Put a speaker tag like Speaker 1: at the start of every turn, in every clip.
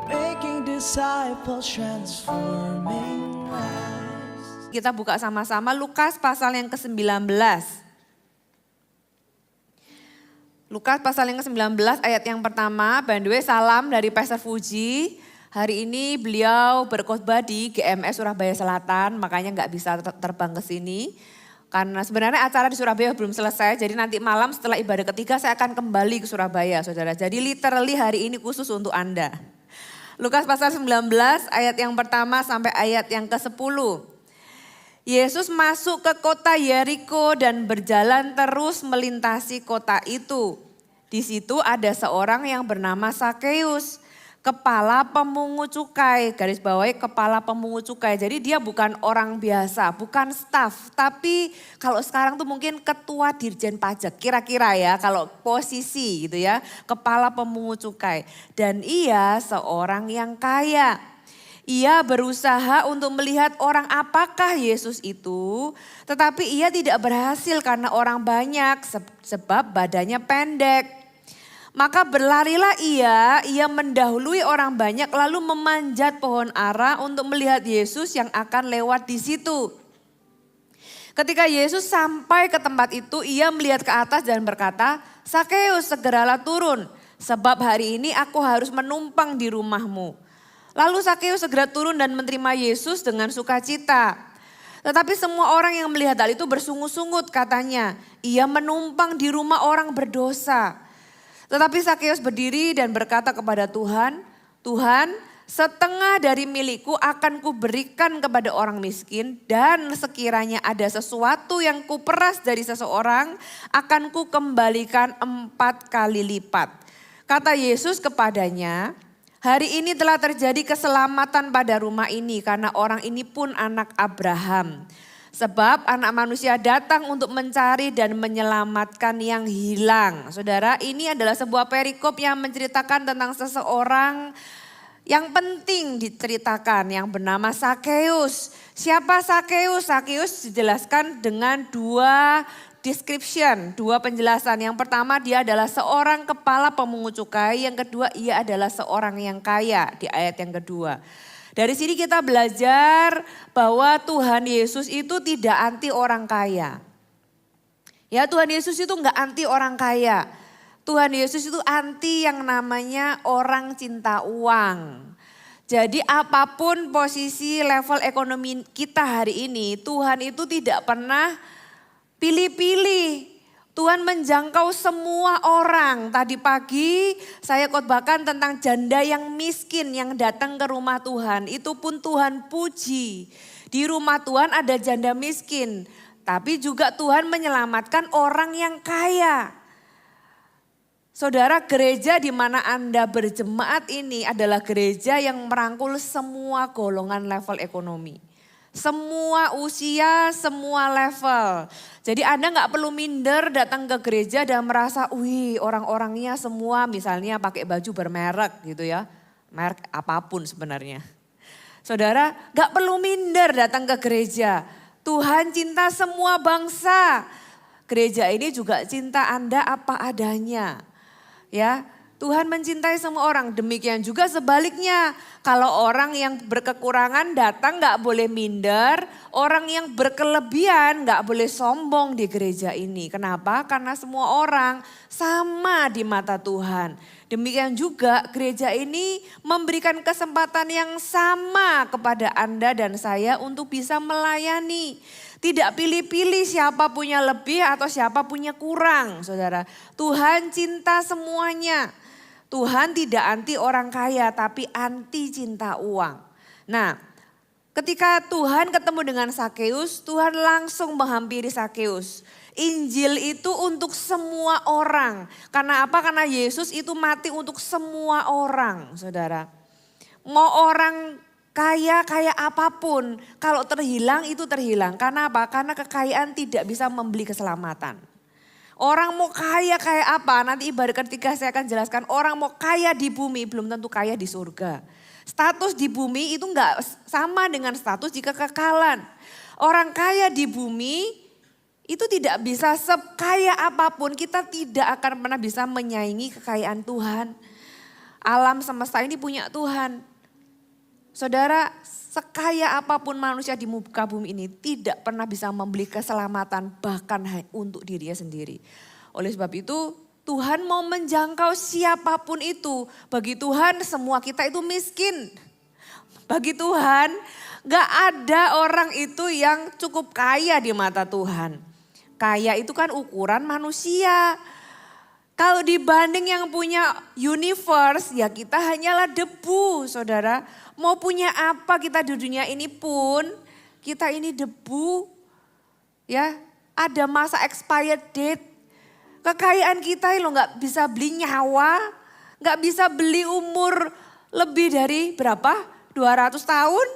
Speaker 1: Making disciples, transforming lives.
Speaker 2: Kita buka sama-sama Lukas pasal yang ke-19. Lukas pasal yang ke-19 ayat yang pertama. By the way, salam dari Pastor Fuji. Hari ini beliau berkhotbah di GMS Surabaya Selatan, makanya nggak bisa terbang ke sini. Karena sebenarnya acara di Surabaya belum selesai, jadi nanti malam setelah ibadah ketiga saya akan kembali ke Surabaya, saudara. Jadi literally hari ini khusus untuk Anda. Lukas pasal 19 ayat yang pertama sampai ayat yang ke-10. Yesus masuk ke kota Yeriko dan berjalan terus melintasi kota itu. Di situ ada seorang yang bernama Sakeus, kepala pemungut cukai, garis bawahi kepala pemungut cukai. Jadi dia bukan orang biasa, bukan staf, tapi kalau sekarang tuh mungkin ketua dirjen pajak, kira-kira ya kalau posisi gitu ya, kepala pemungut cukai. Dan ia seorang yang kaya. Ia berusaha untuk melihat orang apakah Yesus itu, tetapi ia tidak berhasil karena orang banyak sebab badannya pendek. Maka berlarilah ia mendahului orang banyak lalu memanjat pohon ara untuk melihat Yesus yang akan lewat di situ. Ketika Yesus sampai ke tempat itu, ia melihat ke atas dan berkata, "Sakeus, segeralah turun, sebab hari ini aku harus menumpang di rumahmu." Lalu Sakeus segera turun dan menerima Yesus dengan sukacita. Tetapi semua orang yang melihat hal itu bersungut-sungut, katanya, "Ia menumpang di rumah orang berdosa." Tetapi Sakeus berdiri dan berkata kepada Tuhan, "Tuhan, setengah dari milikku akan kuberikan kepada orang miskin, dan sekiranya ada sesuatu yang kuperas dari seseorang, akan kukembalikan 4 kali lipat." Kata Yesus kepadanya, "Hari ini telah terjadi keselamatan pada rumah ini, karena orang ini pun anak Abraham. Sebab anak manusia datang untuk mencari dan menyelamatkan yang hilang." Saudara, ini adalah sebuah perikop yang menceritakan tentang seseorang yang penting diceritakan yang bernama Sakeus. Siapa Sakeus? Sakeus dijelaskan dengan dua description, dua penjelasan. Yang pertama, dia adalah seorang kepala pemungut cukai. Yang kedua, ia adalah seorang yang kaya di ayat yang kedua. Dari sini kita belajar bahwa Tuhan Yesus itu tidak anti orang kaya. Ya, Tuhan Yesus itu enggak anti orang kaya. Tuhan Yesus itu anti yang namanya orang cinta uang. Jadi apapun posisi level ekonomi kita hari ini, Tuhan itu tidak pernah pilih-pilih. Tuhan menjangkau semua orang. Tadi pagi saya khotbahkan tentang janda yang miskin yang datang ke rumah Tuhan. Itu pun Tuhan puji. Di rumah Tuhan ada janda miskin. Tapi juga Tuhan menyelamatkan orang yang kaya. Saudara, gereja di mana Anda berjemaat ini adalah gereja yang merangkul semua golongan level ekonomi. Semua usia, semua level. Jadi Anda nggak perlu minder datang ke gereja dan merasa, wih orang-orangnya semua misalnya pakai baju bermerek gitu ya. Merek apapun sebenarnya. Saudara, nggak perlu minder datang ke gereja. Tuhan cinta semua bangsa. Gereja ini juga cinta Anda apa adanya. Ya, Tuhan mencintai semua orang, demikian juga sebaliknya. Kalau orang yang berkekurangan datang gak boleh minder, orang yang berkelebihan gak boleh sombong di gereja ini. Kenapa? Karena semua orang sama di mata Tuhan. Demikian juga gereja ini memberikan kesempatan yang sama kepada Anda dan saya untuk bisa melayani. Tidak pilih-pilih siapa punya lebih atau siapa punya kurang, saudara. Tuhan cinta semuanya. Tuhan tidak anti orang kaya tapi anti cinta uang. Nah, ketika Tuhan ketemu dengan Sakeus, Tuhan langsung menghampiri Sakeus. Injil itu untuk semua orang. Karena apa? Karena Yesus itu mati untuk semua orang, saudara. Mau orang kaya apapun, kalau terhilang itu terhilang. Karena apa? Karena kekayaan tidak bisa membeli keselamatan. Orang mau kaya apa? Nanti ibadah ketiga saya akan jelaskan. Orang mau kaya di bumi belum tentu kaya di surga. Status di bumi itu enggak sama dengan status di kekekalan. Orang kaya di bumi itu tidak bisa sekaya apapun. Kita tidak akan pernah bisa menyaingi kekayaan Tuhan. Alam semesta ini punya Tuhan. Saudara, sekaya apapun manusia di muka bumi ini tidak pernah bisa membeli keselamatan bahkan untuk dirinya sendiri. Oleh sebab itu Tuhan mau menjangkau siapapun itu. Bagi Tuhan semua kita itu miskin. Bagi Tuhan gak ada orang itu yang cukup kaya di mata Tuhan. Kaya itu kan ukuran manusia. Kalau dibanding yang punya universe, ya kita hanyalah debu, saudara. Mau punya apa kita di dunia ini pun, kita ini debu. Ya, ada masa expired date. Kekayaan kita loh gak bisa beli nyawa, gak bisa beli umur lebih dari berapa? 200 tahun?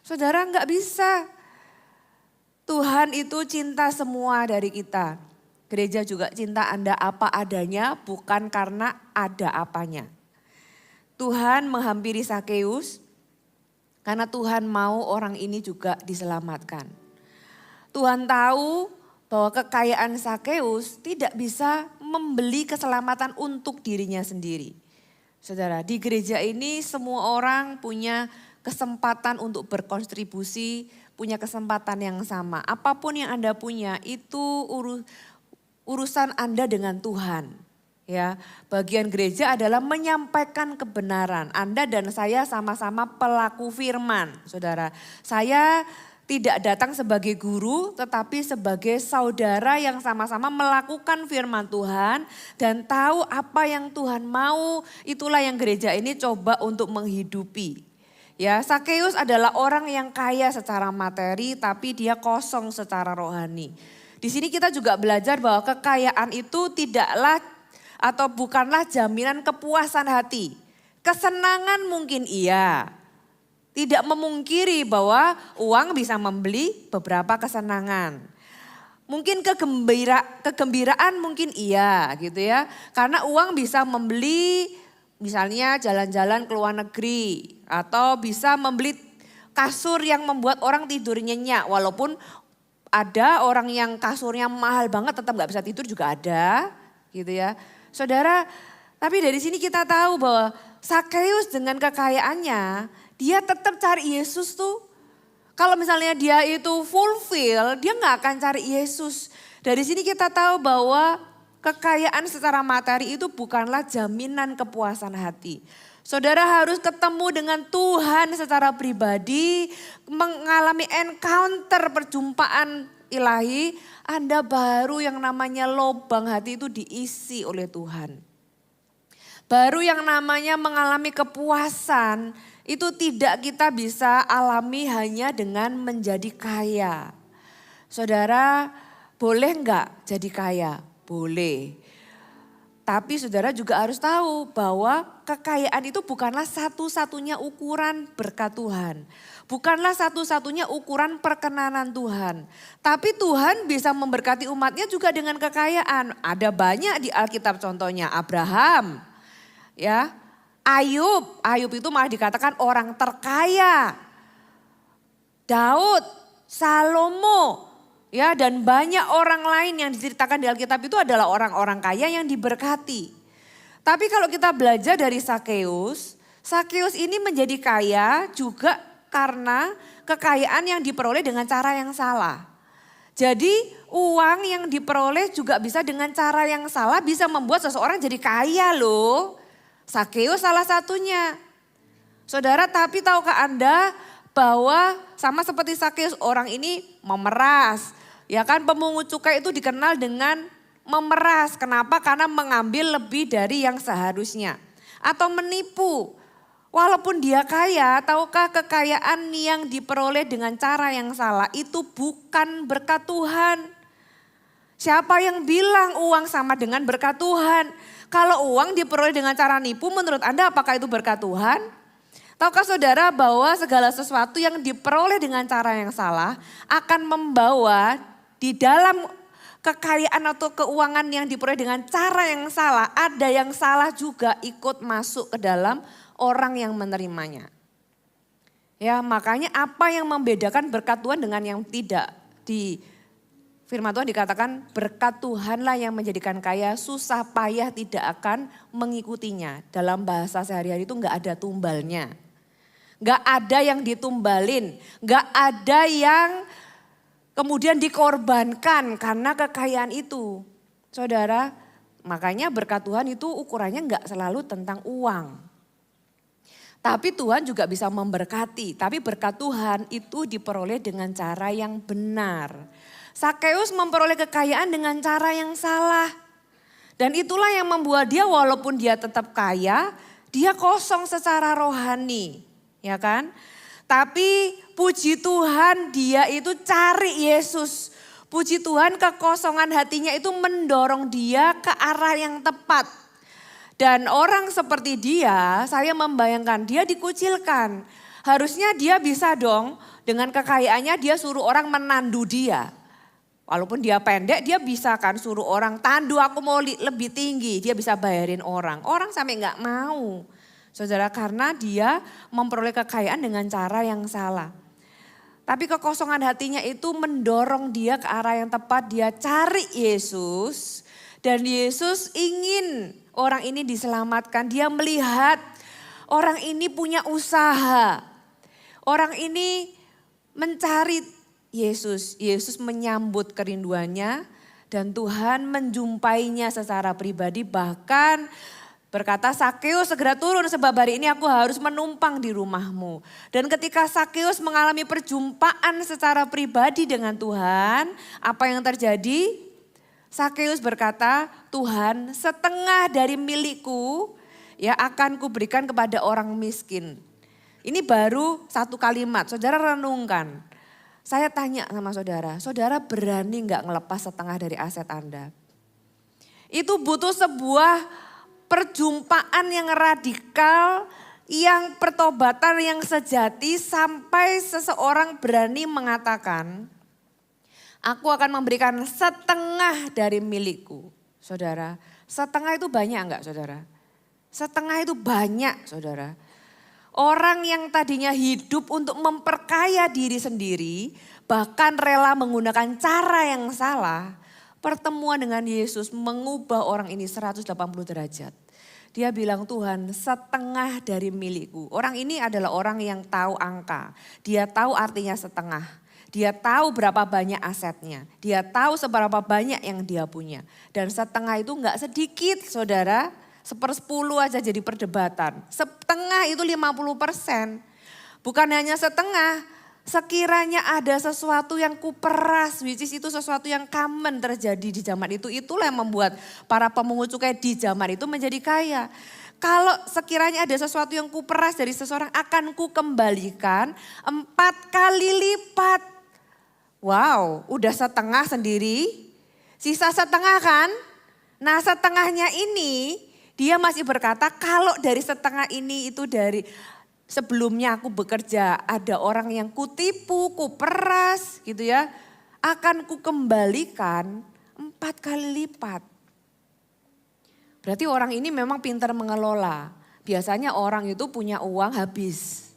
Speaker 2: Saudara gak bisa. Tuhan itu cinta semua dari kita. Gereja juga cinta Anda apa adanya, bukan karena ada apanya. Tuhan menghampiri Sakeus karena Tuhan mau orang ini juga diselamatkan. Tuhan tahu bahwa kekayaan Sakeus tidak bisa membeli keselamatan untuk dirinya sendiri. Saudara, di gereja ini semua orang punya kesempatan untuk berkontribusi, punya kesempatan yang sama. Apapun yang Anda punya itu urusan Anda dengan Tuhan. Ya, bagian gereja adalah menyampaikan kebenaran. Anda dan saya sama-sama pelaku firman, saudara. Saya tidak datang sebagai guru, tetapi sebagai saudara yang sama-sama melakukan firman Tuhan dan tahu apa yang Tuhan mau. Itulah yang gereja ini coba untuk menghidupi. Ya, Sakeus adalah orang yang kaya secara materi, tapi dia kosong secara rohani. Di sini kita juga belajar bahwa kekayaan itu tidaklah atau bukanlah jaminan kepuasan hati. Kesenangan mungkin iya. Tidak memungkiri bahwa uang bisa membeli beberapa kesenangan. Mungkin kegembiraan mungkin iya gitu ya. Karena uang bisa membeli misalnya jalan-jalan ke luar negeri. Atau bisa membeli kasur yang membuat orang tidur nyenyak. Walaupun ada orang yang kasurnya mahal banget tetap gak bisa tidur juga ada gitu ya. Saudara, tapi dari sini kita tahu bahwa Sakeus dengan kekayaannya dia tetap cari Yesus tuh. Kalau misalnya dia itu fulfill, dia gak akan cari Yesus. Dari sini kita tahu bahwa kekayaan secara materi itu bukanlah jaminan kepuasan hati. Saudara harus ketemu dengan Tuhan secara pribadi, mengalami encounter perjumpaan ilahi, Anda baru yang namanya lobang hati itu diisi oleh Tuhan. Baru yang namanya mengalami kepuasan itu tidak kita bisa alami hanya dengan menjadi kaya. Saudara boleh enggak jadi kaya? Boleh. Tapi saudara juga harus tahu bahwa kekayaan itu bukanlah satu-satunya ukuran berkat Tuhan. Bukanlah satu-satunya ukuran perkenanan Tuhan. Tapi Tuhan bisa memberkati umatnya juga dengan kekayaan. Ada banyak di Alkitab contohnya Abraham, ya, Ayub. Ayub itu malah dikatakan orang terkaya. Daud, Salomo. Ya, dan banyak orang lain yang diceritakan di Alkitab itu adalah orang-orang kaya yang diberkati. Tapi kalau kita belajar dari Sakeus, Sakeus ini menjadi kaya juga karena kekayaan yang diperoleh dengan cara yang salah. Jadi uang yang diperoleh juga bisa dengan cara yang salah bisa membuat seseorang jadi kaya loh. Sakeus salah satunya. Saudara, tapi tahukah Anda bahwa sama seperti Sakeus orang ini memeras. Ya kan, pemungut cukai itu dikenal dengan memeras. Kenapa? Karena mengambil lebih dari yang seharusnya. Atau menipu. Walaupun dia kaya, tahukah kekayaan yang diperoleh dengan cara yang salah itu bukan berkat Tuhan. Siapa yang bilang uang sama dengan berkat Tuhan? Kalau uang diperoleh dengan cara nipu, menurut Anda apakah itu berkat Tuhan? Tahukah saudara bahwa segala sesuatu yang diperoleh dengan cara yang salah akan membawa di dalam kekayaan atau keuangan yang diperoleh dengan cara yang salah, ada yang salah juga ikut masuk ke dalam orang yang menerimanya. Ya, makanya apa yang membedakan berkat Tuhan dengan yang tidak di firman Tuhan dikatakan berkat Tuhanlah yang menjadikan kaya, susah payah tidak akan mengikutinya. Dalam bahasa sehari-hari itu enggak ada tumbalnya. Enggak ada yang ditumbalin, enggak ada yang kemudian dikorbankan karena kekayaan itu. Saudara, makanya berkat Tuhan itu ukurannya enggak selalu tentang uang. Tapi Tuhan juga bisa memberkati, tapi berkat Tuhan itu diperoleh dengan cara yang benar. Sakeus memperoleh kekayaan dengan cara yang salah. Dan itulah yang membuat dia walaupun dia tetap kaya, dia kosong secara rohani. Ya kan? Tapi puji Tuhan dia itu cari Yesus. Puji Tuhan kekosongan hatinya itu mendorong dia ke arah yang tepat. Dan orang seperti dia, saya membayangkan dia dikucilkan. Harusnya dia bisa dong dengan kekayaannya dia suruh orang menandu dia. Walaupun dia pendek, dia bisa kan suruh orang tandu aku mau lebih tinggi. Dia bisa bayarin orang. Orang sampai nggak mau. Saudara, karena dia memperoleh kekayaan dengan cara yang salah. Tapi kekosongan hatinya itu mendorong dia ke arah yang tepat. Dia cari Yesus dan Yesus ingin orang ini diselamatkan. Dia melihat orang ini punya usaha. Orang ini mencari Yesus. Yesus menyambut kerinduannya dan Tuhan menjumpainya secara pribadi. Bahkan berkata, Sakeus segera turun sebab hari ini aku harus menumpang di rumahmu. Dan ketika Sakeus mengalami perjumpaan secara pribadi dengan Tuhan, apa yang terjadi? Sakeus berkata, Tuhan setengah dari milikku ya akan kuberikan kepada orang miskin. Ini baru satu kalimat, saudara renungkan. Saya tanya sama saudara, saudara berani nggak ngelepas setengah dari aset Anda? Itu butuh sebuah perjumpaan yang radikal, yang pertobatan yang sejati sampai seseorang berani mengatakan, aku akan memberikan setengah dari milikku. Saudara, setengah itu banyak enggak saudara? Setengah itu banyak saudara. Orang yang tadinya hidup untuk memperkaya diri sendiri, bahkan rela menggunakan cara yang salah, pertemuan dengan Yesus mengubah orang ini 180 derajat. Dia bilang, Tuhan setengah dari milikku. Orang ini adalah orang yang tahu angka. Dia tahu artinya setengah. Dia tahu berapa banyak asetnya. Dia tahu seberapa banyak yang dia punya. Dan setengah itu enggak sedikit saudara. 1/10 aja jadi perdebatan. Setengah itu 50%. Bukan hanya setengah. Sekiranya ada sesuatu yang kuperas, which is itu sesuatu yang common terjadi di zaman itu. Itulah yang membuat para pemungut cukai di zaman itu menjadi kaya. Kalau sekiranya ada sesuatu yang kuperas dari seseorang akan kukembalikan 4 kali lipat. Wow, udah setengah sendiri, sisa setengah kan? Nah setengahnya ini dia masih berkata kalau dari setengah ini itu dari sebelumnya aku bekerja ada orang yang kutipu, kuperas gitu ya. Akan kukembalikan 4 kali lipat. Berarti orang ini memang pintar mengelola. Biasanya orang itu punya uang habis.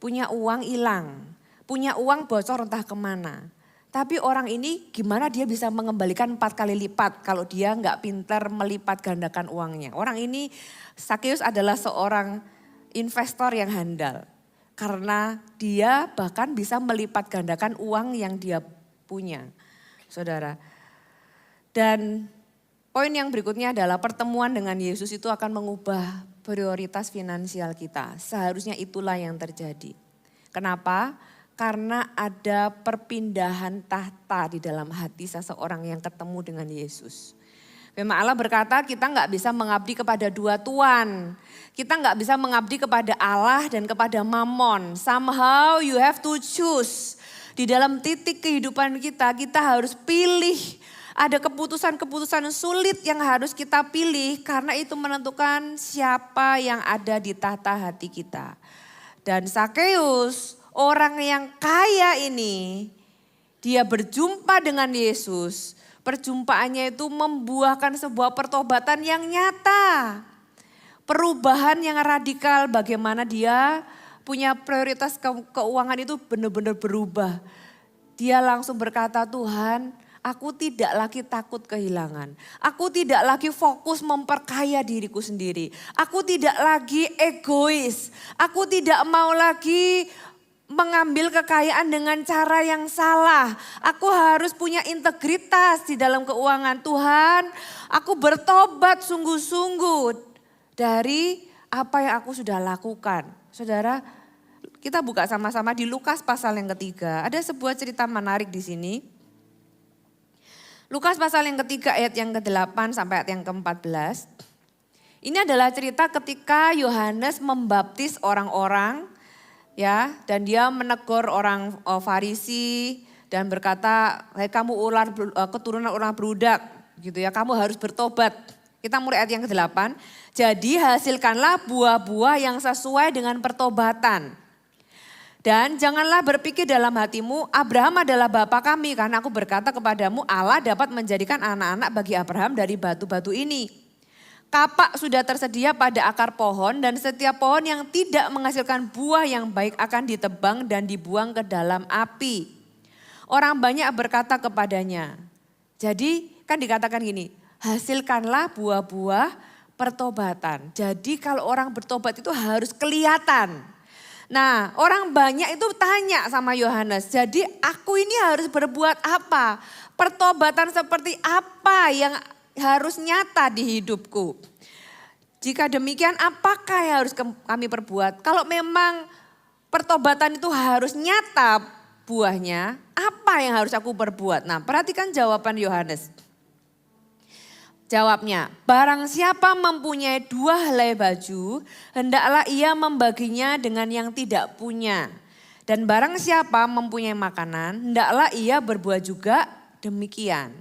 Speaker 2: Punya uang hilang. Punya uang bocor entah kemana. Tapi orang ini gimana dia bisa mengembalikan 4 kali lipat kalau dia nggak pintar melipat gandakan uangnya. Orang ini Sakeus adalah seorang investor yang handal. Karena dia bahkan bisa melipat gandakan uang yang dia punya. Saudara. Dan poin yang berikutnya adalah pertemuan dengan Yesus itu akan mengubah prioritas finansial kita. Seharusnya itulah yang terjadi. Kenapa? Karena ada perpindahan tahta di dalam hati seseorang yang ketemu dengan Yesus. Firman Allah berkata kita nggak bisa mengabdi kepada dua tuan. Kita nggak bisa mengabdi kepada Allah dan kepada Mammon. Somehow you have to choose. Di dalam titik kehidupan kita harus pilih. Ada keputusan-keputusan sulit yang harus kita pilih karena itu menentukan siapa yang ada di tahta hati kita. Dan Sakeus, orang yang kaya ini, dia berjumpa dengan Yesus. Perjumpaannya itu membuahkan sebuah pertobatan yang nyata. Perubahan yang radikal bagaimana dia punya prioritas keuangan itu benar-benar berubah. Dia langsung berkata, Tuhan Aku tidak lagi takut kehilangan. Aku tidak lagi fokus memperkaya diriku sendiri. Aku tidak lagi egois. Aku tidak mau lagi mengambil kekayaan dengan cara yang salah. Aku harus punya integritas di dalam keuangan. Tuhan, aku bertobat sungguh-sungguh dari apa yang aku sudah lakukan. Saudara, kita buka sama-sama di Lukas pasal yang ketiga. Ada sebuah cerita menarik di sini. Lukas pasal yang ketiga ayat yang ke-8 sampai ayat yang ke-14. Ini adalah cerita ketika Yohanes membaptis orang-orang ya, dan dia menegur orang Farisi dan berkata, "Hai kamu keturunan orang berudak," gitu ya, "kamu harus bertobat." Kita mulai ayat yang ke-8. "Jadi hasilkanlah buah-buah yang sesuai dengan pertobatan. Dan janganlah berpikir dalam hatimu, Abraham adalah bapa kami, karena aku berkata kepadamu, Allah dapat menjadikan anak-anak bagi Abraham dari batu-batu ini. Kapak sudah tersedia pada akar pohon, dan setiap pohon yang tidak menghasilkan buah yang baik akan ditebang dan dibuang ke dalam api." Orang banyak berkata kepadanya, jadi kan dikatakan gini, hasilkanlah buah-buah pertobatan. Jadi kalau orang bertobat itu harus kelihatan. Nah, orang banyak itu tanya sama Yohanes, jadi aku ini harus berbuat apa? Pertobatan seperti apa yang harus nyata di hidupku? Jika demikian, apakah yang harus kami perbuat? Kalau memang pertobatan itu harus nyata buahnya, apa yang harus aku perbuat? Nah, perhatikan jawaban Yohanes. Jawabnya, barang siapa mempunyai 2 helai baju, hendaklah ia membaginya dengan yang tidak punya. Dan barang siapa mempunyai makanan, hendaklah ia berbuat juga demikian.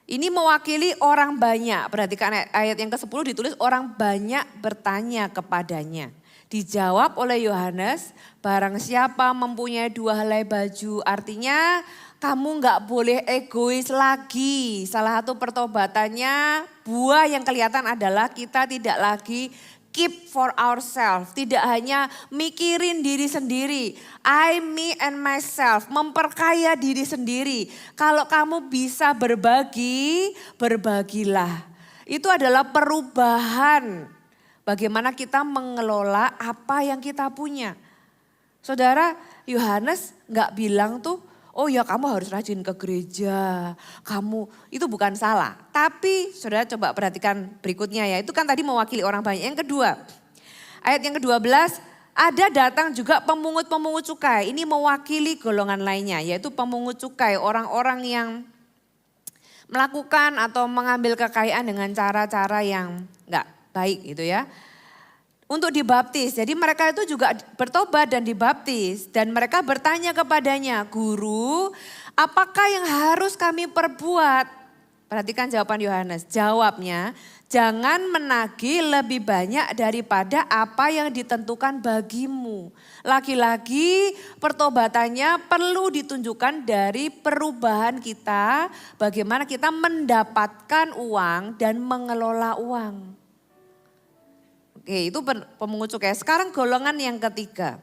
Speaker 2: Ini mewakili orang banyak. Perhatikan ayat yang ke-10 ditulis orang banyak bertanya kepadanya. Dijawab oleh Yohanes, barang siapa mempunyai 2 helai baju, artinya kamu gak boleh egois lagi. Salah satu pertobatannya, buah yang kelihatan adalah kita tidak lagi keep for ourselves. Tidak hanya mikirin diri sendiri. I, me, and myself. Memperkaya diri sendiri. Kalau kamu bisa berbagi, berbagilah. Itu adalah perubahan. Bagaimana kita mengelola apa yang kita punya. Saudara, Yohanes gak bilang tuh, oh ya kamu harus rajin ke gereja, kamu itu bukan salah. Tapi saudara coba perhatikan berikutnya ya, itu kan tadi mewakili orang banyak. Yang kedua, ayat yang ke-12, ada datang juga pemungut-pemungut cukai. Ini mewakili golongan lainnya, yaitu pemungut cukai, orang-orang yang melakukan atau mengambil kekayaan dengan cara-cara yang enggak baik gitu ya. Untuk dibaptis, jadi mereka itu juga bertobat dan dibaptis. Dan mereka bertanya kepadanya, "Guru, apakah yang harus kami perbuat?" Perhatikan jawaban Yohanes. Jawabnya, jangan menagih lebih banyak daripada apa yang ditentukan bagimu. Lagi-lagi pertobatannya perlu ditunjukkan dari perubahan kita. Bagaimana kita mendapatkan uang dan mengelola uang. Oke, itu pemungut cukai. Sekarang golongan yang ketiga.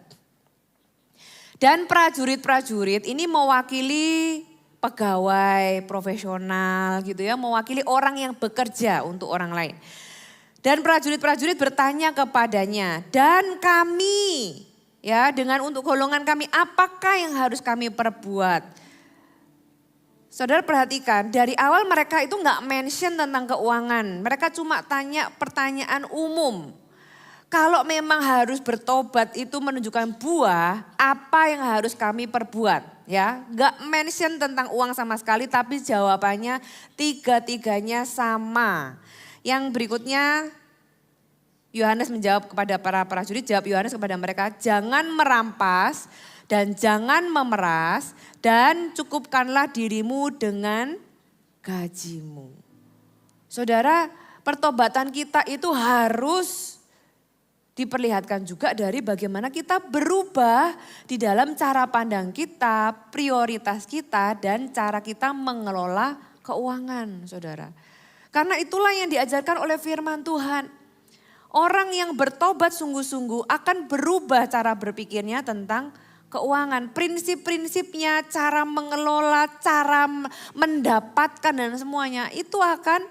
Speaker 2: Dan prajurit-prajurit ini mewakili pegawai profesional gitu ya, mewakili orang yang bekerja untuk orang lain. Dan prajurit-prajurit bertanya kepadanya, "Dan kami, ya dengan untuk golongan kami, apakah yang harus kami perbuat?" Saudara perhatikan, dari awal mereka itu nggak mention tentang keuangan. Mereka cuma tanya pertanyaan umum. Kalau memang harus bertobat itu menunjukkan buah, apa yang harus kami perbuat? Ya, nggak mention tentang uang sama sekali, tapi jawabannya tiga-tiganya sama. Yang berikutnya, Yohanes menjawab kepada para prajurit, jawab Yohanes kepada mereka, jangan merampas dan jangan memeras dan cukupkanlah dirimu dengan gajimu. Saudara, pertobatan kita itu harus diperlihatkan juga dari bagaimana kita berubah di dalam cara pandang kita, prioritas kita, dan cara kita mengelola keuangan, saudara. Karena itulah yang diajarkan oleh firman Tuhan. Orang yang bertobat sungguh-sungguh akan berubah cara berpikirnya tentang keuangan, prinsip-prinsipnya, cara mengelola, cara mendapatkan dan semuanya itu akan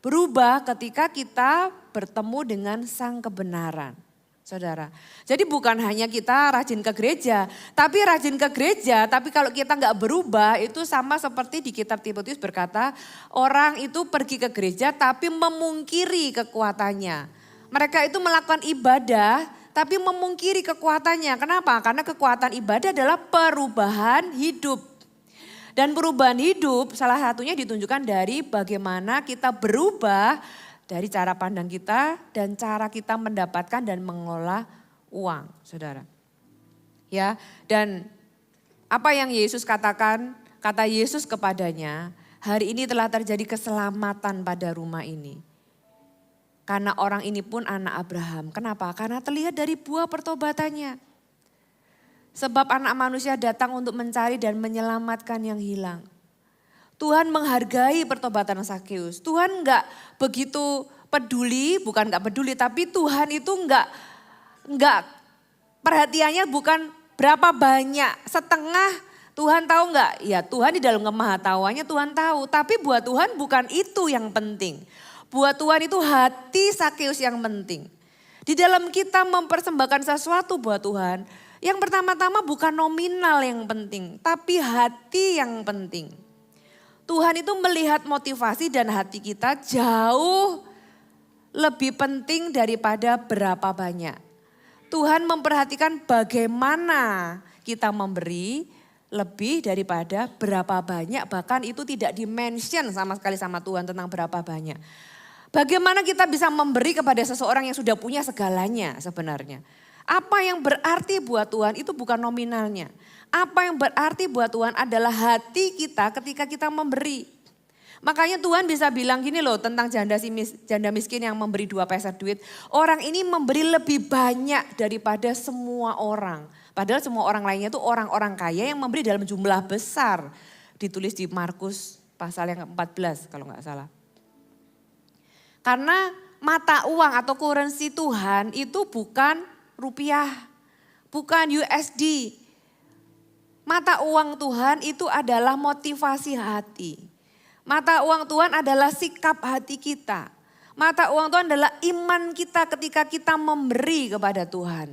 Speaker 2: berubah ketika kita bertemu dengan sang kebenaran. Saudara, jadi bukan hanya kita rajin ke gereja, tapi rajin ke gereja, tapi kalau kita nggak berubah itu sama seperti di kitab Timotius berkata, orang itu pergi ke gereja tapi memungkiri kekuatannya. Mereka itu melakukan ibadah tapi memungkiri kekuatannya. Kenapa? Karena kekuatan ibadah adalah perubahan hidup. Dan perubahan hidup salah satunya ditunjukkan dari bagaimana kita berubah dari cara pandang kita dan cara kita mendapatkan dan mengelola uang, saudara. Ya, dan apa yang Yesus katakan, kata Yesus kepadanya, hari ini telah terjadi keselamatan pada rumah ini. Karena orang ini pun anak Abraham. Kenapa? Karena terlihat dari buah pertobatannya. Sebab anak manusia datang untuk mencari dan menyelamatkan yang hilang. Tuhan menghargai pertobatan Sakeus. Tuhan enggak begitu peduli, bukan enggak peduli, tapi Tuhan itu enggak perhatiannya bukan berapa banyak, setengah. Tuhan tahu enggak? Ya Tuhan di dalam kemahatauannya Tuhan tahu, tapi buat Tuhan bukan itu yang penting. Buat Tuhan itu hati Sakeus yang penting. Di dalam kita mempersembahkan sesuatu buat Tuhan, yang pertama-tama bukan nominal yang penting, tapi hati yang penting. Tuhan itu melihat motivasi dan hati kita jauh lebih penting daripada berapa banyak. Tuhan memperhatikan bagaimana kita memberi lebih daripada berapa banyak. Bahkan itu tidak dimention sama sekali sama Tuhan tentang berapa banyak. Bagaimana kita bisa memberi kepada seseorang yang sudah punya segalanya sebenarnya. Apa yang berarti buat Tuhan itu bukan nominalnya. Apa yang berarti buat Tuhan adalah hati kita ketika kita memberi. Makanya Tuhan bisa bilang gini loh tentang janda miskin yang memberi 2 peser duit. Orang ini memberi lebih banyak daripada semua orang. Padahal semua orang lainnya itu orang-orang kaya yang memberi dalam jumlah besar. Ditulis di Markus pasal yang ke-14 kalau nggak salah. Karena mata uang atau currency Tuhan itu bukan rupiah, bukan USD. Mata uang Tuhan itu adalah motivasi hati. Mata uang Tuhan adalah sikap hati kita. Mata uang Tuhan adalah iman kita ketika kita memberi kepada Tuhan.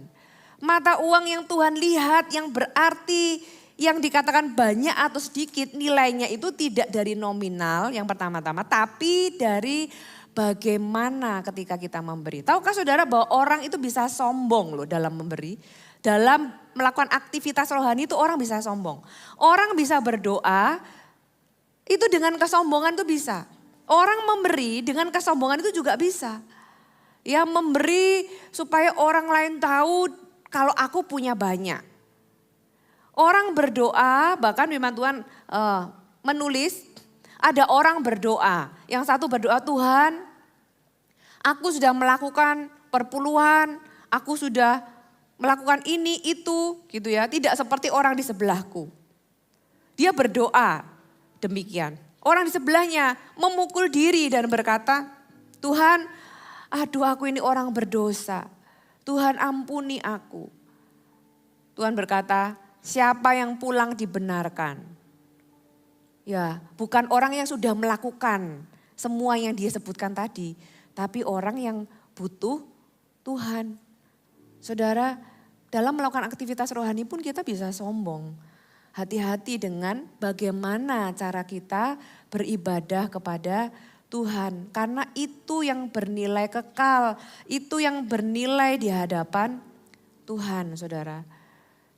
Speaker 2: Mata uang yang Tuhan lihat yang berarti yang dikatakan banyak atau sedikit nilainya itu tidak dari nominal yang pertama-tama. Tapi dari bagaimana ketika kita memberi. Tahukah saudara bahwa orang itu bisa sombong loh dalam memberi. Dalam melakukan aktivitas rohani itu orang bisa sombong. Orang bisa berdoa itu dengan kesombongan itu bisa. Orang memberi dengan kesombongan itu juga bisa. Ya memberi supaya orang lain tahu kalau aku punya banyak. Orang berdoa bahkan firman Tuhan menulis ada orang berdoa. Yang satu berdoa Tuhan aku sudah melakukan perpuluhan, aku sudah melakukan ini, itu gitu ya. Tidak seperti orang di sebelahku. Dia berdoa demikian. Orang di sebelahnya memukul diri dan berkata, Tuhan aduh aku ini orang berdosa. Tuhan ampuni aku. Tuhan berkata, siapa yang pulang dibenarkan. Ya bukan orang yang sudah melakukan semua yang dia sebutkan tadi. Tapi orang yang butuh Tuhan. Saudara, dalam melakukan aktivitas rohani pun kita bisa sombong. Hati-hati dengan bagaimana cara kita beribadah kepada Tuhan. Karena itu yang bernilai kekal, itu yang bernilai di hadapan Tuhan, saudara.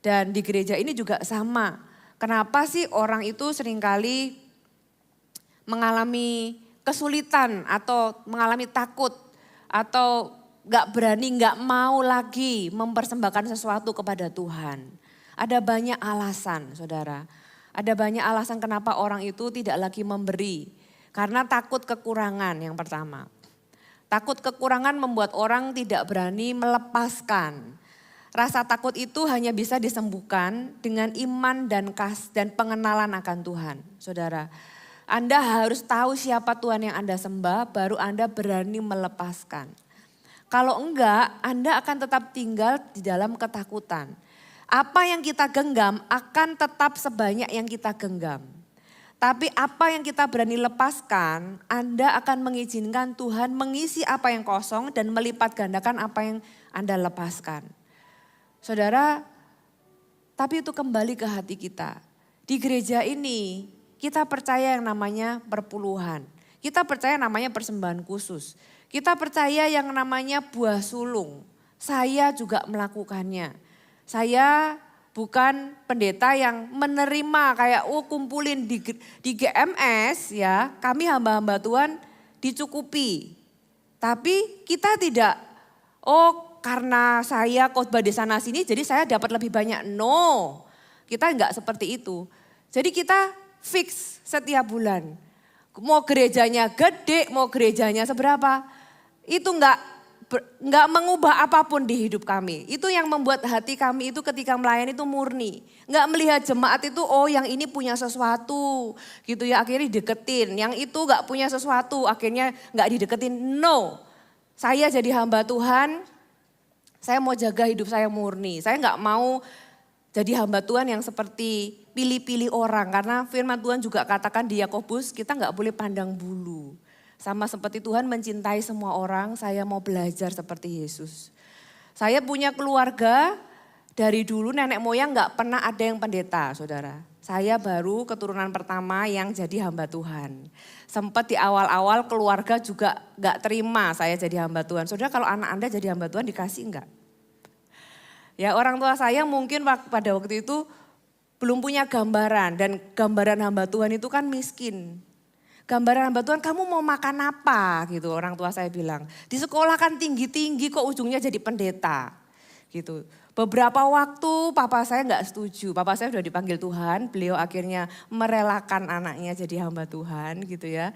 Speaker 2: Dan di gereja ini juga sama. Kenapa sih orang itu seringkali mengalami kesulitan atau mengalami takut atau gak berani, gak mau lagi mempersembahkan sesuatu kepada Tuhan. Ada banyak alasan saudara. Ada banyak alasan kenapa orang itu tidak lagi memberi. Karena takut kekurangan yang pertama. Takut kekurangan membuat orang tidak berani melepaskan. Rasa takut itu hanya bisa disembuhkan dengan iman dan pengenalan akan Tuhan. Saudara, Anda harus tahu siapa Tuhan yang Anda sembah, baru Anda berani melepaskan. Kalau enggak, Anda akan tetap tinggal di dalam ketakutan. Apa yang kita genggam akan tetap sebanyak yang kita genggam. Tapi apa yang kita berani lepaskan, Anda akan mengizinkan Tuhan mengisi apa yang kosong dan melipat gandakan apa yang Anda lepaskan. Saudara, tapi itu kembali ke hati kita. Di gereja ini kita percaya yang namanya perpuluhan. Kita percaya namanya persembahan khusus. Kita percaya yang namanya buah sulung. Saya juga melakukannya. Saya bukan pendeta yang menerima kayak kumpulin di GMS ya. Kami hamba-hamba Tuhan dicukupi. Tapi kita tidak, karena saya khotbah di sana sini jadi saya dapat lebih banyak. No, kita enggak seperti itu. Jadi kita fix setiap bulan. Mau gerejanya gede, mau gerejanya seberapa. Itu enggak mengubah apapun di hidup kami. Itu yang membuat hati kami itu ketika melayani itu murni. Enggak melihat jemaat itu yang ini punya sesuatu gitu ya akhirnya dideketin. Yang itu enggak punya sesuatu akhirnya enggak dideketin. No, saya jadi hamba Tuhan. Saya mau jaga hidup saya murni. Saya enggak mau jadi hamba Tuhan yang seperti pilih-pilih orang. Karena firman Tuhan juga katakan di Yakobus kita enggak boleh pandang bulu. Sama seperti Tuhan mencintai semua orang, saya mau belajar seperti Yesus. Saya punya keluarga, dari dulu nenek moyang enggak pernah ada yang pendeta, saudara. Saya baru keturunan pertama yang jadi hamba Tuhan. Sempat di awal-awal keluarga juga enggak terima saya jadi hamba Tuhan. Saudara kalau anak Anda jadi hamba Tuhan dikasih enggak? Ya orang tua saya mungkin pada waktu itu belum punya gambaran. Dan gambaran hamba Tuhan itu kan miskin. Gambaran hamba Tuhan kamu mau makan apa gitu orang tua saya bilang. Di sekolah kan tinggi-tinggi kok ujungnya jadi pendeta gitu. Beberapa waktu papa saya enggak setuju. Papa saya sudah dipanggil Tuhan, beliau akhirnya merelakan anaknya jadi hamba Tuhan gitu ya.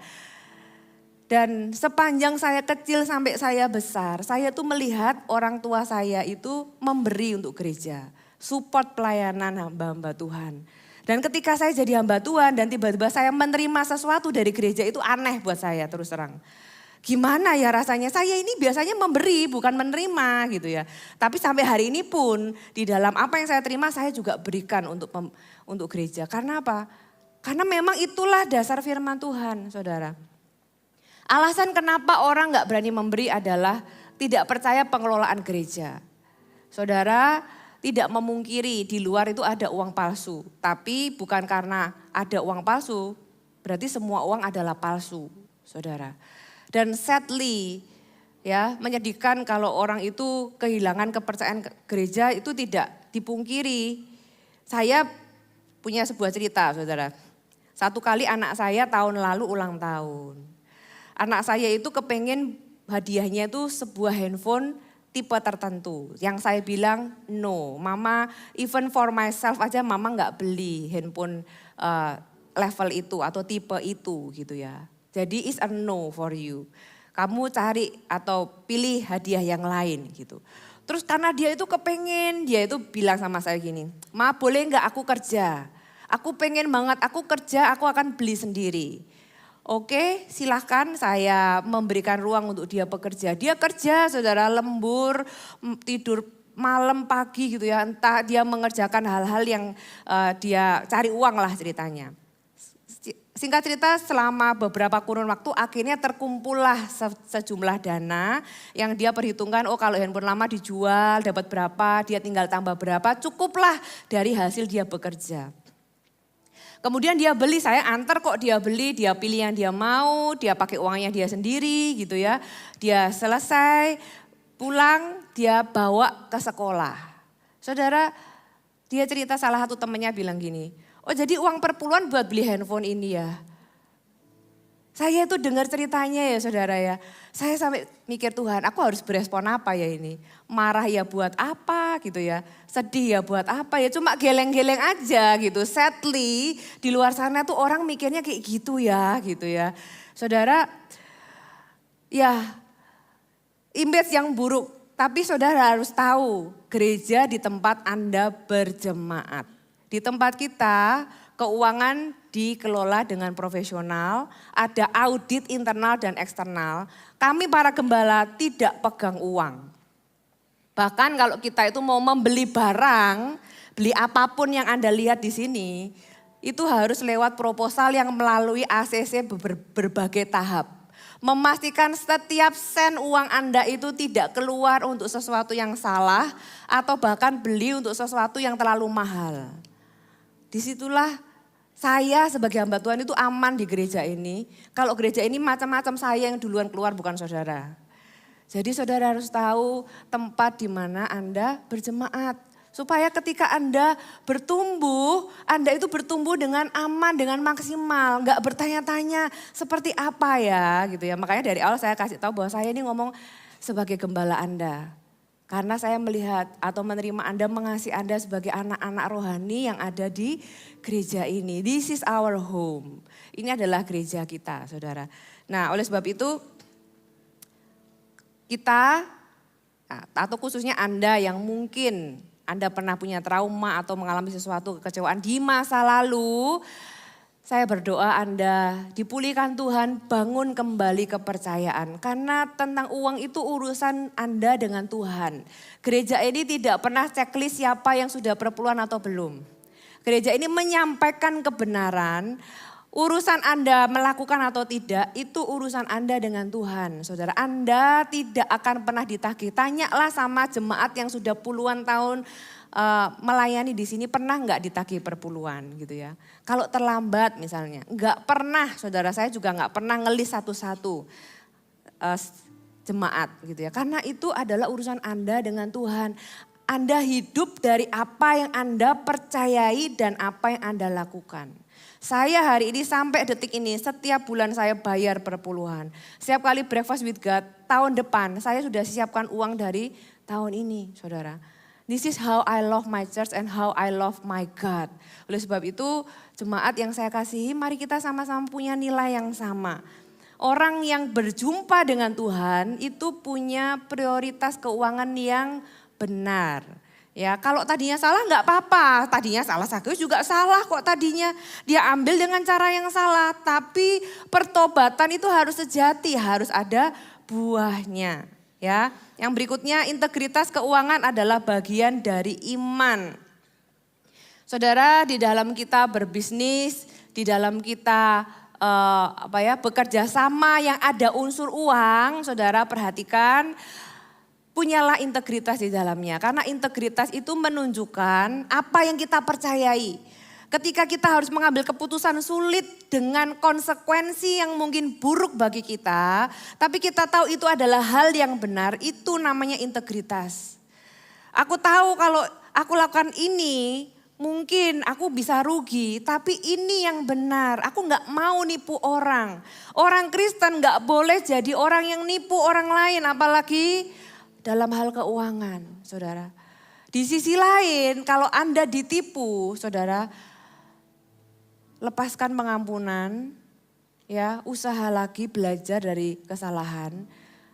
Speaker 2: Dan sepanjang saya kecil sampai saya besar, saya tuh melihat orang tua saya itu memberi untuk gereja. Support pelayanan hamba-hamba Tuhan. Dan ketika saya jadi hamba Tuhan dan tiba-tiba saya menerima sesuatu dari gereja itu aneh buat saya terus terang. Gimana ya rasanya, saya ini biasanya memberi bukan menerima gitu ya. Tapi sampai hari ini pun di dalam apa yang saya terima saya juga berikan untuk gereja. Karena apa? Karena memang itulah dasar firman Tuhan saudara. Alasan kenapa orang gak berani memberi adalah tidak percaya pengelolaan gereja. Saudara tidak memungkiri di luar itu ada uang palsu. Tapi bukan karena ada uang palsu berarti semua uang adalah palsu saudara. Dan sadly ya menyedihkan kalau orang itu kehilangan kepercayaan gereja itu tidak dipungkiri. Saya punya sebuah cerita saudara. Satu kali anak saya tahun lalu ulang tahun. Anak saya itu kepengen hadiahnya itu sebuah handphone tipe tertentu. Yang saya bilang no, mama even for myself aja mama gak beli handphone level itu atau tipe itu gitu ya. Jadi it's a no for you. Kamu cari atau pilih hadiah yang lain gitu. Terus karena dia itu kepengen, dia itu bilang sama saya gini, ma boleh gak aku kerja? Aku pengen banget, aku kerja aku akan beli sendiri. Oke, silahkan saya memberikan ruang untuk dia bekerja. Dia kerja saudara lembur, tidur malam pagi gitu ya. Entah dia mengerjakan hal-hal yang dia cari uang lah ceritanya. Singkat cerita selama beberapa kurun waktu akhirnya terkumpullah sejumlah dana yang dia perhitungkan kalau handphone lama dijual dapat berapa, dia tinggal tambah berapa, cukuplah dari hasil dia bekerja. Kemudian dia beli, saya antar kok dia beli, dia pilih yang dia mau, dia pakai uangnya dia sendiri gitu ya. Dia selesai, pulang dia bawa ke sekolah. Saudara, dia cerita salah satu temannya bilang gini, jadi uang perpuluhan buat beli handphone ini ya. Saya itu dengar ceritanya ya saudara ya. Saya sampai mikir Tuhan aku harus berespon apa ya ini. Marah ya buat apa gitu ya. Sedih ya buat apa ya. Cuma geleng-geleng aja gitu. Sadly di luar sana tuh orang mikirnya kayak gitu ya gitu ya. Saudara ya image yang buruk. Tapi saudara harus tahu gereja di tempat Anda berjemaat. Di tempat kita keuangan dikelola dengan profesional, ada audit internal dan eksternal. Kami para gembala tidak pegang uang. Bahkan kalau kita itu mau membeli barang, beli apapun yang Anda lihat di sini, itu harus lewat proposal yang melalui ACC berbagai tahap. Memastikan setiap sen uang Anda itu tidak keluar untuk sesuatu yang salah atau bahkan beli untuk sesuatu yang terlalu mahal. Disitulah saya sebagai hamba Tuhan itu aman di gereja ini. Kalau gereja ini macam-macam, saya yang duluan keluar bukan saudara. Jadi saudara harus tahu tempat di mana Anda berjemaat. Supaya ketika Anda bertumbuh, Anda itu bertumbuh dengan aman, dengan maksimal. Enggak bertanya-tanya seperti apa ya gitu ya. Makanya dari awal saya kasih tahu bahwa saya ini ngomong sebagai gembala Anda. Karena saya melihat atau menerima Anda, mengasihi Anda sebagai anak-anak rohani yang ada di gereja ini. This is our home. Ini adalah gereja kita, saudara. Nah, oleh sebab itu kita, atau khususnya Anda yang mungkin Anda pernah punya trauma atau mengalami sesuatu kekecewaan di masa lalu, saya berdoa Anda dipulihkan Tuhan, bangun kembali kepercayaan. Karena tentang uang itu urusan Anda dengan Tuhan. Gereja ini tidak pernah checklist siapa yang sudah perpuluhan atau belum. Gereja ini menyampaikan kebenaran, urusan Anda melakukan atau tidak, itu urusan Anda dengan Tuhan. Saudara, Anda tidak akan pernah ditagih. Tanyalah sama jemaat yang sudah puluhan tahun melayani di sini, pernah nggak ditagih perpuluhan gitu ya. Kalau terlambat misalnya, nggak pernah, saudara, saya juga nggak pernah ngelis satu-satu jemaat gitu ya. Karena itu adalah urusan Anda dengan Tuhan. Anda hidup dari apa yang Anda percayai dan apa yang Anda lakukan. Saya hari ini sampai detik ini setiap bulan saya bayar perpuluhan. Setiap kali breakfast with God tahun depan saya sudah siapkan uang dari tahun ini, saudara. This is how I love my church and how I love my God. Oleh sebab itu jemaat yang saya kasihi, mari kita sama-sama punya nilai yang sama. Orang yang berjumpa dengan Tuhan itu punya prioritas keuangan yang benar. Ya, kalau tadinya salah nggak apa-apa, tadinya salah Sakeus juga salah kok tadinya. Dia ambil dengan cara yang salah, tapi pertobatan itu harus sejati, harus ada buahnya. Ya, yang berikutnya integritas keuangan adalah bagian dari iman. Saudara, di dalam kita berbisnis, di dalam kita bekerja sama yang ada unsur uang, saudara perhatikan. Punyalah integritas di dalamnya. Karena integritas itu menunjukkan apa yang kita percayai. Ketika kita harus mengambil keputusan sulit dengan konsekuensi yang mungkin buruk bagi kita. Tapi kita tahu itu adalah hal yang benar, itu namanya integritas. Aku tahu kalau aku lakukan ini mungkin aku bisa rugi. Tapi ini yang benar, aku gak mau nipu orang. Orang Kristen gak boleh jadi orang yang nipu orang lain, apalagi dalam hal keuangan, saudara. Di sisi lain, kalau Anda ditipu, saudara, lepaskan pengampunan, ya, usaha lagi belajar dari kesalahan.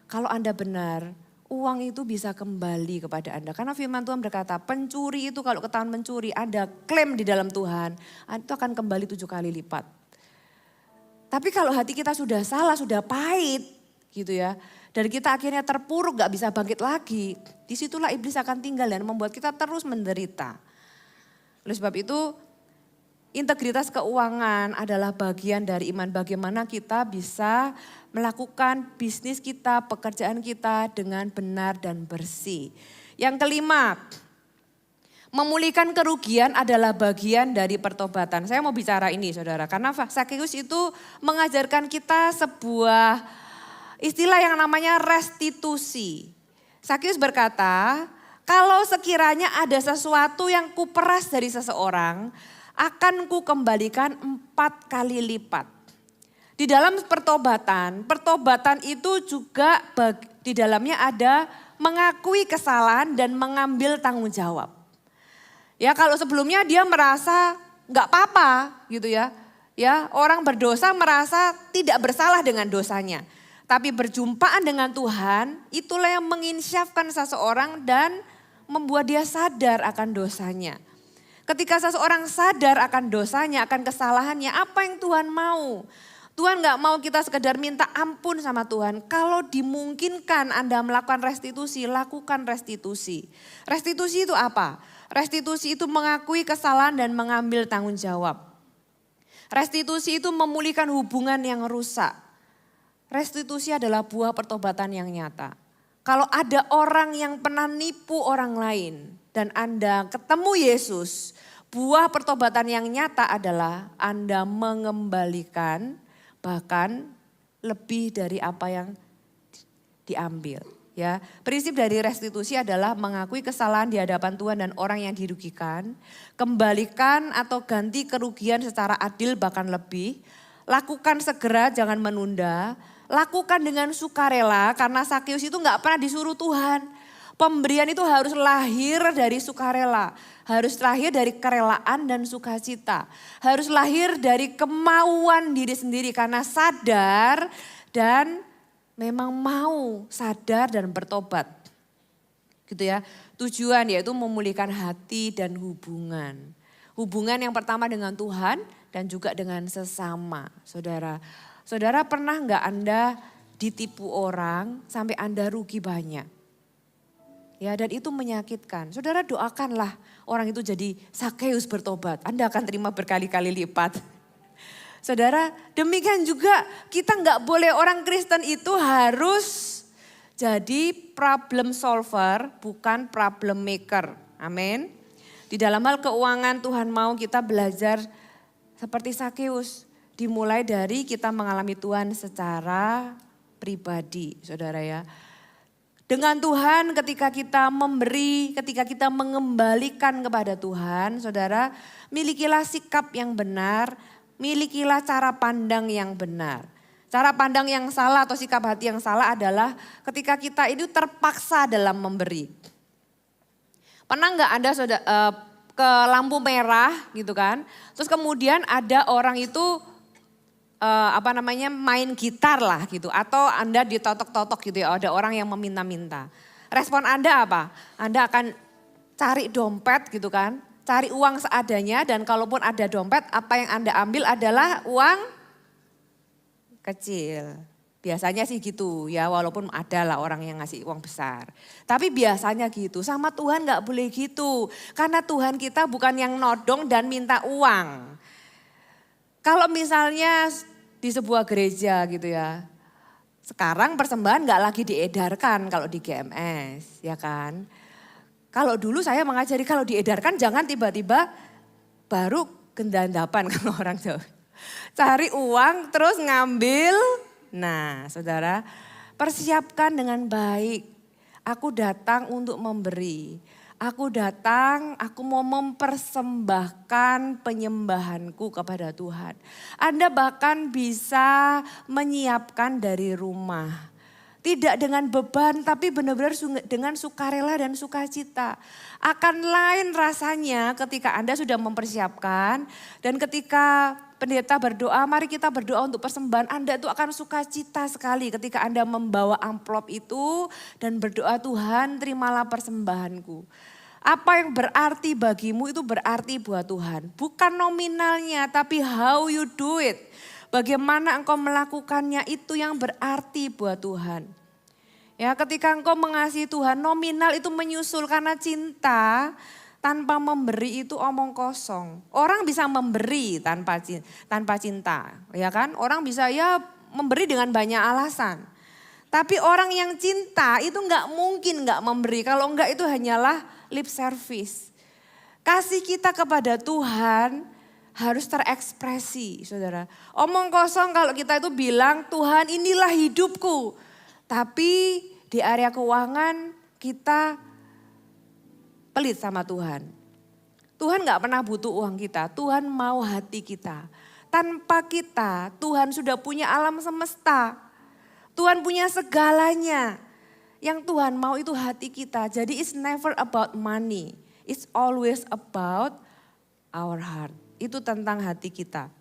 Speaker 2: Kalau Anda benar, uang itu bisa kembali kepada Anda. Karena firman Tuhan berkata, pencuri itu kalau ketahuan mencuri, Anda klaim di dalam Tuhan, itu akan kembali 7 kali lipat. Tapi kalau hati kita sudah salah, sudah pahit, gitu ya. Dan kita akhirnya terpuruk, gak bisa bangkit lagi. Disitulah iblis akan tinggal dan membuat kita terus menderita. Oleh sebab itu, integritas keuangan adalah bagian dari iman. Bagaimana kita bisa melakukan bisnis kita, pekerjaan kita dengan benar dan bersih. Yang kelima, memulihkan kerugian adalah bagian dari pertobatan. Saya mau bicara ini, saudara. Karena Sakeus itu mengajarkan kita sebuah istilah yang namanya restitusi. Sakeus berkata, kalau sekiranya ada sesuatu yang kuperas dari seseorang, akan kukembalikan 4 kali lipat. Di dalam pertobatan itu juga di dalamnya ada mengakui kesalahan dan mengambil tanggung jawab. Ya, kalau sebelumnya dia merasa nggak apa-apa gitu ya. Ya, orang berdosa merasa tidak bersalah dengan dosanya. Tapi berjumpaan dengan Tuhan, itulah yang menginsyafkan seseorang dan membuat dia sadar akan dosanya. Ketika seseorang sadar akan dosanya, akan kesalahannya, apa yang Tuhan mau? Tuhan gak mau kita sekedar minta ampun sama Tuhan. Kalau dimungkinkan Anda melakukan restitusi, lakukan restitusi. Restitusi itu apa? Restitusi itu mengakui kesalahan dan mengambil tanggung jawab. Restitusi itu memulihkan hubungan yang rusak. Restitusi adalah buah pertobatan yang nyata. Kalau ada orang yang pernah nipu orang lain dan Anda ketemu Yesus, buah pertobatan yang nyata adalah Anda mengembalikan bahkan lebih dari apa yang diambil. Ya, prinsip dari restitusi adalah mengakui kesalahan di hadapan Tuhan dan orang yang dirugikan, kembalikan atau ganti kerugian secara adil bahkan lebih, lakukan segera jangan menunda, lakukan dengan sukarela karena Sakeus itu nggak pernah disuruh Tuhan. Pemberian itu harus lahir dari sukarela, harus lahir dari kerelaan dan sukacita, harus lahir dari kemauan diri sendiri karena sadar dan memang mau sadar dan bertobat. Gitu ya. Tujuan yaitu memulihkan hati dan hubungan. Hubungan yang pertama dengan Tuhan dan juga dengan sesama. Saudara, saudara pernah nggak Anda ditipu orang sampai Anda rugi banyak? Ya, dan itu menyakitkan. Saudara doakanlah orang itu jadi Sakeus bertobat. Anda akan terima berkali-kali lipat. Saudara, demikian juga kita nggak boleh orang Kristen itu harus jadi problem solver, bukan problem maker. Amin. Di dalam hal keuangan Tuhan mau kita belajar seperti Sakeus. Dimulai dari kita mengalami Tuhan secara pribadi, saudara ya. Dengan Tuhan ketika kita memberi, ketika kita mengembalikan kepada Tuhan, saudara, milikilah sikap yang benar, milikilah cara pandang yang benar. Cara pandang yang salah atau sikap hati yang salah adalah ketika kita itu terpaksa dalam memberi. Pernah nggak Anda ke lampu merah gitu kan, terus kemudian ada orang itu main gitar lah gitu, atau Anda ditotok-totok gitu ya, ada orang yang meminta-minta. Respon Anda apa? Anda akan cari dompet gitu kan, cari uang seadanya, dan kalaupun ada dompet, apa yang Anda ambil adalah uang kecil. Biasanya sih gitu ya, walaupun ada lah orang yang ngasih uang besar. Tapi biasanya gitu, sama Tuhan gak boleh gitu. Karena Tuhan kita bukan yang nodong dan minta uang. Kalau misalnya di sebuah gereja gitu ya, sekarang persembahan gak lagi diedarkan kalau di GMS, ya kan. Kalau dulu saya mengajari kalau diedarkan jangan tiba-tiba baru gendandapan kalau orang Jawa. Cari uang terus ngambil. Nah saudara, persiapkan dengan baik. Aku datang untuk memberi. Aku datang, aku mau mempersembahkan penyembahanku kepada Tuhan. Anda bahkan bisa menyiapkan dari rumah. Tidak dengan beban, tapi benar-benar dengan sukarela dan sukacita. Akan lain rasanya ketika Anda sudah mempersiapkan dan ketika pendeta berdoa, mari kita berdoa untuk persembahan. Anda itu akan sukacita sekali ketika Anda membawa amplop itu dan berdoa, Tuhan terimalah persembahanku. Apa yang berarti bagimu itu berarti buat Tuhan. Bukan nominalnya tapi how you do it. Bagaimana engkau melakukannya itu yang berarti buat Tuhan. Ya, ketika engkau mengasihi Tuhan, nominal itu menyusul karena cinta tanpa memberi itu omong kosong. Orang bisa memberi tanpa cinta, ya kan? Orang bisa ya memberi dengan banyak alasan. Tapi orang yang cinta itu nggak mungkin nggak memberi. Kalau enggak itu hanyalah lip service. Kasih kita kepada Tuhan harus terekspresi, saudara. Omong kosong kalau kita itu bilang Tuhan inilah hidupku. Tapi di area keuangan kita pelit sama Tuhan. Tuhan gak pernah butuh uang kita, Tuhan mau hati kita. Tanpa kita, Tuhan sudah punya alam semesta. Tuhan punya segalanya. Yang Tuhan mau itu hati kita. Jadi it's never about money. It's always about our heart. Itu tentang hati kita.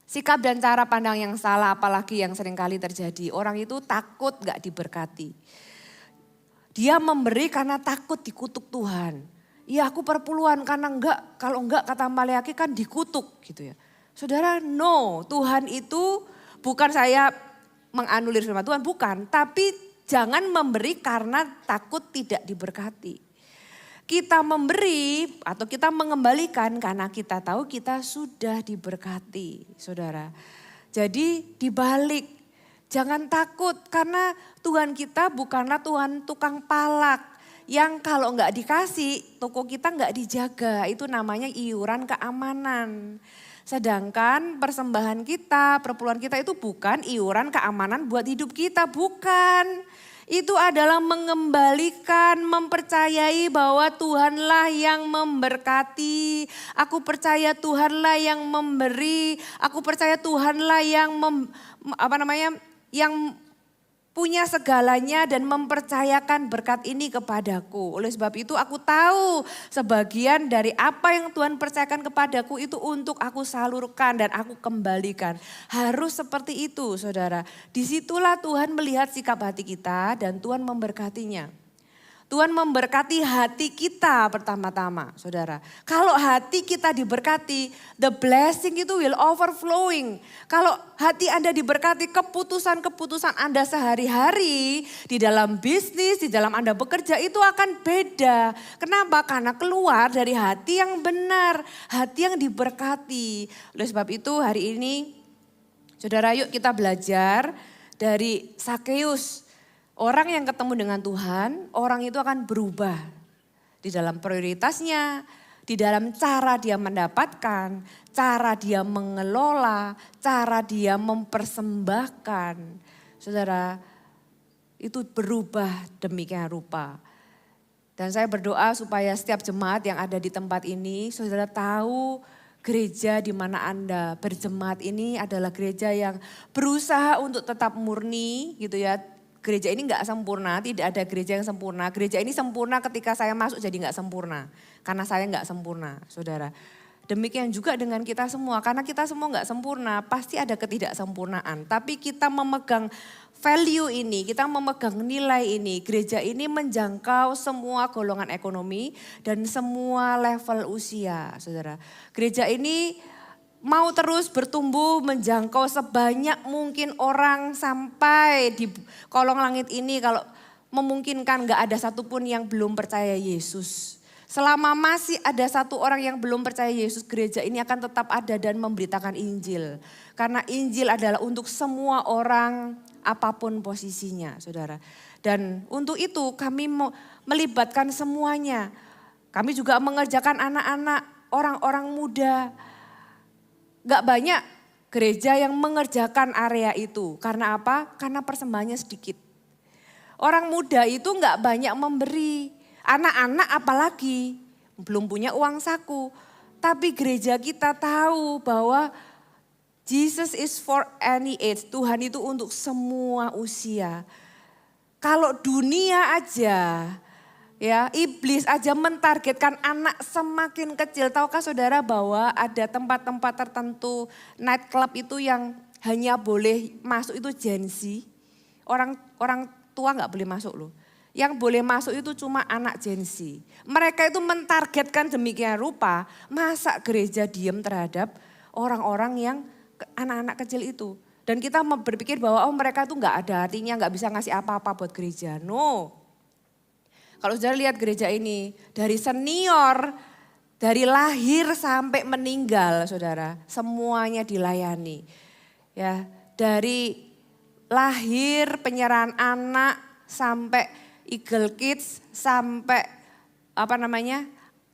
Speaker 2: Sikap dan cara pandang yang salah apalagi yang seringkali terjadi. Orang itu takut gak diberkati. Dia memberi karena takut dikutuk Tuhan. Ya aku perpuluhan karena kalau enggak kata Maleakhi kan dikutuk gitu ya. Saudara no, Tuhan itu Bukan saya menganulir firman Tuhan, bukan. Tapi jangan memberi karena takut tidak diberkati. Kita memberi atau kita mengembalikan karena kita tahu kita sudah diberkati, saudara. Jadi dibalik, jangan takut karena Tuhan kita bukanlah Tuhan tukang palak. Yang kalau nggak dikasih, toko kita nggak dijaga, itu namanya iuran keamanan. Sedangkan persembahan kita, perpuluhan kita itu bukan iuran keamanan buat hidup kita, bukan. Itu adalah mengembalikan, mempercayai bahwa Tuhanlah yang memberkati. Aku percaya Tuhanlah yang memberi. Aku percaya Tuhanlah yang yang punya segalanya dan mempercayakan berkat ini kepadaku. Oleh sebab itu aku tahu sebagian dari apa yang Tuhan percayakan kepadaku itu untuk aku salurkan dan aku kembalikan. Harus seperti itu, saudara. Disitulah Tuhan melihat sikap hati kita dan Tuhan memberkatinya. Tuhan memberkati hati kita pertama-tama, saudara. Kalau hati kita diberkati, the blessing itu will overflowing. Kalau hati Anda diberkati, keputusan-keputusan Anda sehari-hari di dalam bisnis, di dalam Anda bekerja itu akan beda. Kenapa? Karena keluar dari hati yang benar, hati yang diberkati. Oleh sebab itu hari ini, saudara, yuk kita belajar dari Sakeus. Orang yang ketemu dengan Tuhan, orang itu akan berubah di dalam prioritasnya, di dalam cara dia mendapatkan, cara dia mengelola, cara dia mempersembahkan. Saudara, itu berubah demikian rupa. Dan saya berdoa supaya setiap jemaat yang ada di tempat ini, saudara tahu gereja di mana Anda berjemaat ini adalah gereja yang berusaha untuk tetap murni gitu ya. Gereja ini enggak sempurna, tidak ada gereja yang sempurna. Gereja ini sempurna ketika saya masuk jadi enggak sempurna. Karena saya enggak sempurna, saudara. Demikian juga dengan kita semua, karena kita semua enggak sempurna, pasti ada ketidaksempurnaan. Tapi kita memegang value ini, kita memegang nilai ini. Gereja ini menjangkau semua golongan ekonomi dan semua level usia, saudara. Gereja ini mau terus bertumbuh menjangkau sebanyak mungkin orang sampai di kolong langit ini kalau memungkinkan gak ada satupun yang belum percaya Yesus. Selama masih ada satu orang yang belum percaya Yesus, gereja ini akan tetap ada dan memberitakan Injil. Karena Injil adalah untuk semua orang apapun posisinya, saudara. Dan untuk itu kami mau melibatkan semuanya. Kami juga mengerjakan anak-anak, orang-orang muda. Gak banyak gereja yang mengerjakan area itu. Karena apa? Karena persembahannya sedikit. Orang muda itu gak banyak memberi. Anak-anak apalagi belum punya uang saku. Tapi gereja kita tahu bahwa Jesus is for any age. Tuhan itu untuk semua usia. Kalau dunia aja, ya, iblis aja mentargetkan anak semakin kecil. Tahukah saudara bahwa ada tempat-tempat tertentu night club itu yang hanya boleh masuk itu Gen Z. Orang tua gak boleh masuk loh. Yang boleh masuk itu cuma anak Gen Z. Mereka itu mentargetkan demikian rupa, masa gereja diam terhadap orang-orang yang anak-anak kecil itu. Dan kita berpikir bahwa mereka itu gak ada artinya, gak bisa ngasih apa-apa buat gereja. No. Kalau saudara lihat gereja ini, dari senior, dari lahir sampai meninggal saudara, semuanya dilayani. Ya, dari lahir penyerahan anak sampai Eagle Kids, sampai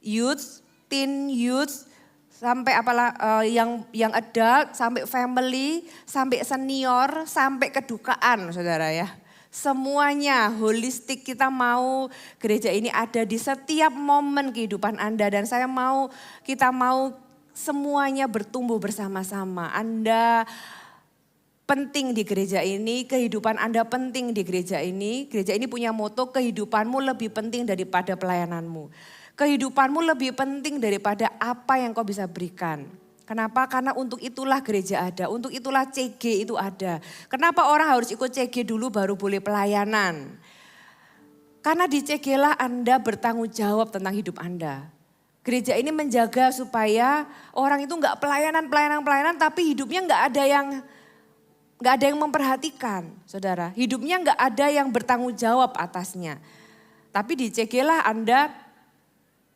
Speaker 2: youth, teen youth, sampai yang adult, sampai family, sampai senior, sampai kedukaan saudara ya. Semuanya holistik, kita mau gereja ini ada di setiap momen kehidupan Anda. Dan kita mau semuanya bertumbuh bersama-sama. Anda penting di gereja ini, kehidupan Anda penting di gereja ini. Gereja ini punya moto, kehidupanmu lebih penting daripada pelayananmu. Kehidupanmu lebih penting daripada apa yang kau bisa berikan. Kenapa? Karena untuk itulah gereja ada, untuk itulah CG itu ada. Kenapa orang harus ikut CG dulu baru boleh pelayanan? Karena di CG lah Anda bertanggung jawab tentang hidup Anda. Gereja ini menjaga supaya orang itu enggak pelayanan tapi hidupnya enggak ada yang nggak ada yang memperhatikan, saudara. Hidupnya nggak ada yang bertanggung jawab atasnya. Tapi di CG lah Anda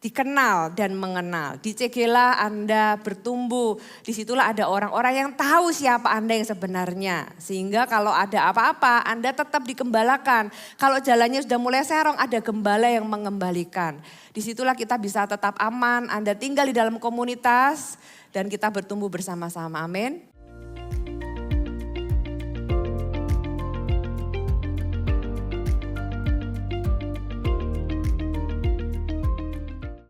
Speaker 2: dikenal dan mengenal. Di CG lah Anda bertumbuh. Disitulah ada orang-orang yang tahu siapa Anda yang sebenarnya. Sehingga kalau ada apa-apa Anda tetap dikembalakan. Kalau jalannya sudah mulai serong ada gembala yang mengembalikan. Disitulah kita bisa tetap aman. Anda tinggal di dalam komunitas dan kita bertumbuh bersama-sama. Amin.